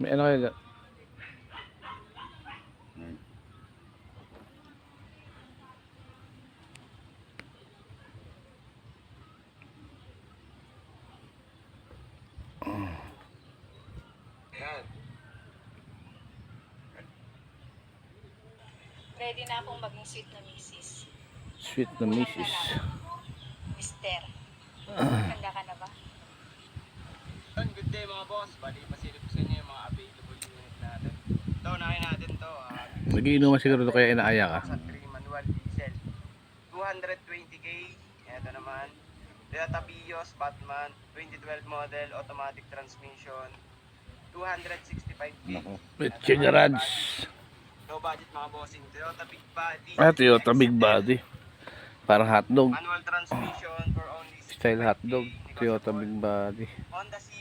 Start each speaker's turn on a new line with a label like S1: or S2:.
S1: May ano kayo dyan?
S2: Ready na akong maging sweet na misis.
S1: Sweet na misis.
S2: Mister. Handa ka na ba?
S3: Good day mga boss. Bali, pasilip ko sa inyo yung mga available unit natin. Ito, unahin natin to.
S1: Nagiinuman siguro ito kaya inaaya ka.
S3: Sa 3 manual diesel. 220k. Ito naman. Toyota Vios Batman. 2012 model. Automatic transmission. 265k.
S1: Petche Garage.
S3: Low budget mga bossing. Toyota Big Body.
S1: Toyota Big Body. Parang hotdog.
S3: Manual transmission for only
S1: Style
S3: 65K.
S1: hotdog. Toyota Big Body.
S3: Honda Civic.